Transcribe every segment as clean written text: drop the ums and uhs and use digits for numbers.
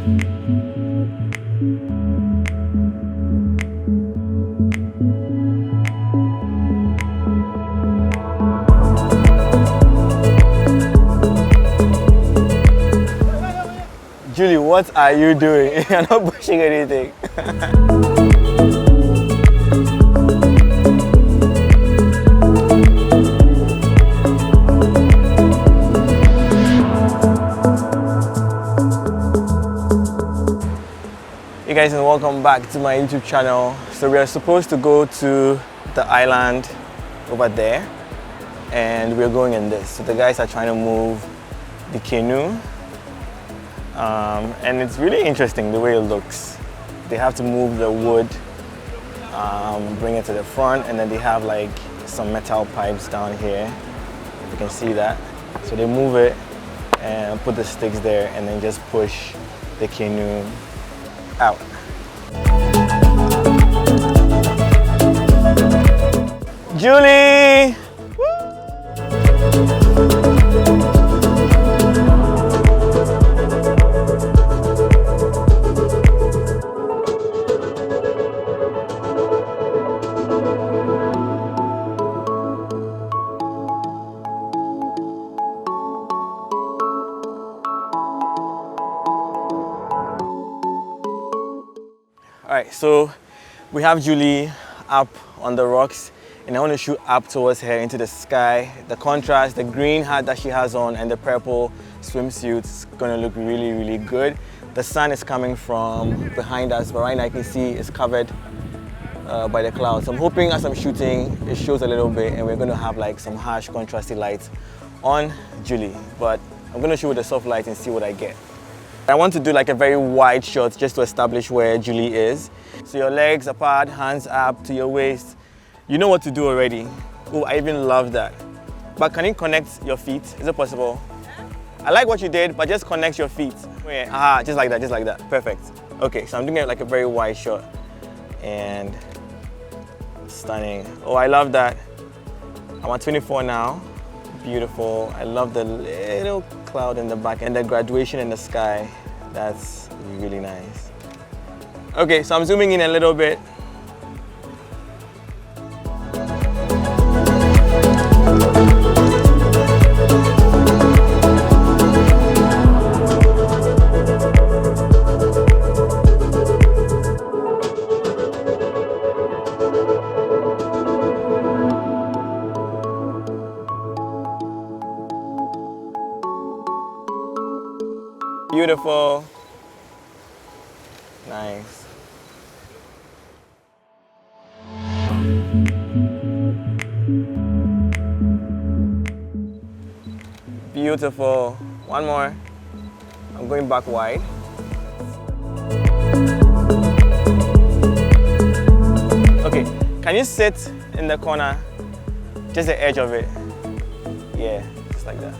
Julie, what are you doing? You're not pushing anything. Hey guys, and welcome back to my YouTube channel. So we are supposed to go to the island over there, and we're going in this. So the guys are trying to move the canoe. And it's really interesting the way it looks. They have to move the wood, bring it to the front, and then they have like some metal pipes down here. You can see that. So they move it and put the sticks there and then just push the canoe out. Julie! Alright, so we have Julie up on the rocks, and I want to shoot up towards her into the sky. The contrast, the green hat that she has on and the purple swimsuit is going to look really, really good. The sun is coming from behind us, but right now you can see it's covered by the clouds. So I'm hoping as I'm shooting, it shows a little bit and we're going to have like some harsh contrasty lights on Julie. But I'm going to shoot with the soft light and see what I get. I want to do like a very wide shot just to establish where Julie is. So your legs apart, hands up to your waist. You know what to do already. Oh, I even love that. But can you connect your feet? Is it possible? I like what you did, but just connect your feet. Aha, just like that, just like that. Perfect. Okay, so I'm doing it like a very wide shot. And stunning. Oh, I love that. I'm at 24 now. Beautiful. I love the little cloud in the back and the graduation in the sky. That's really nice. Okay, so I'm zooming in a little bit. Beautiful. Nice. Beautiful. One more. I'm going back wide. Okay, can you sit in the corner? Just the edge of it. Yeah, just like that.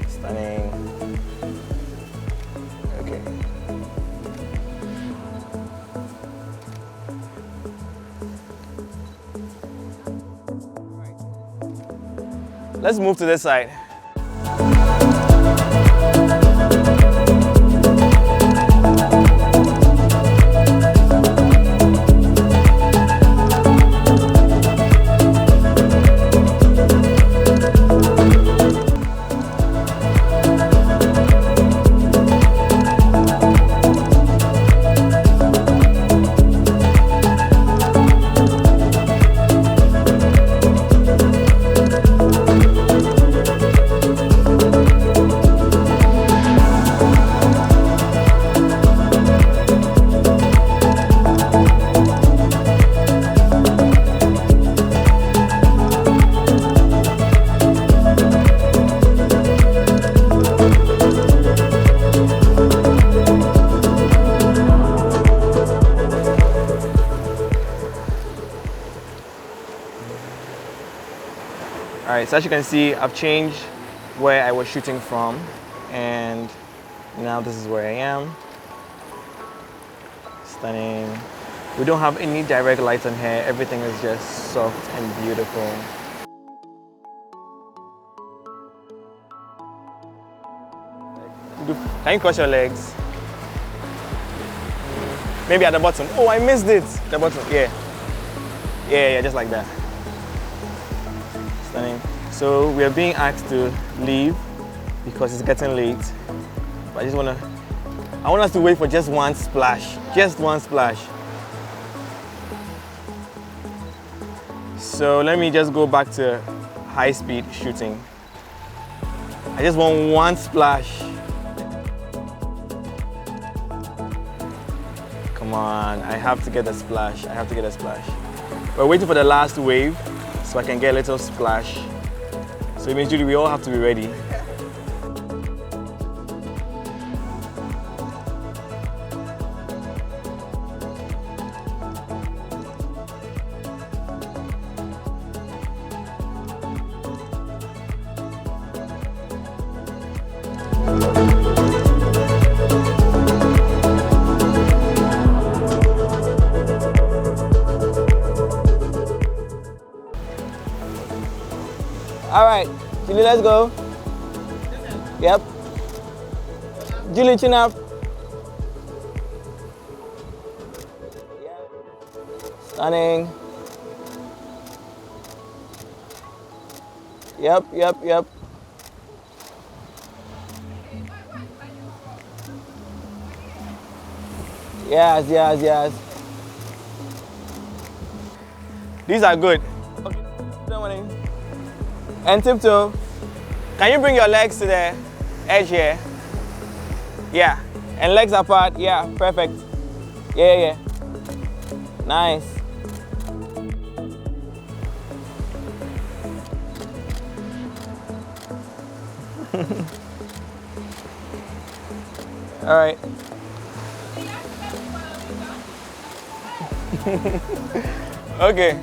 Stunning. Okay. Let's move to this side. Alright, so as you can see, I've changed where I was shooting from, and now this is where I am. Stunning. We don't have any direct lights on here, everything is just soft and beautiful. Can you cross your legs? Maybe at the bottom. Oh, I missed it. The bottom, yeah. Yeah, just like that. Stunning. So we are being asked to leave because it's getting late. But I want us to wait for just one splash. Just one splash. So let me just go back to high-speed shooting. I just want one splash. Come on, I have to get a splash. I have to get a splash. We're waiting for the last wave so I can get a little splash. So eventually we all have to be ready. All right, Julie, let's go. Yep. Julie, chin up. Stunning. Yep. Yes. These are good. Okay. And tiptoe. Can you bring your legs to the edge here? Yeah. And legs apart. Yeah, perfect. Yeah. Nice. All right. Okay.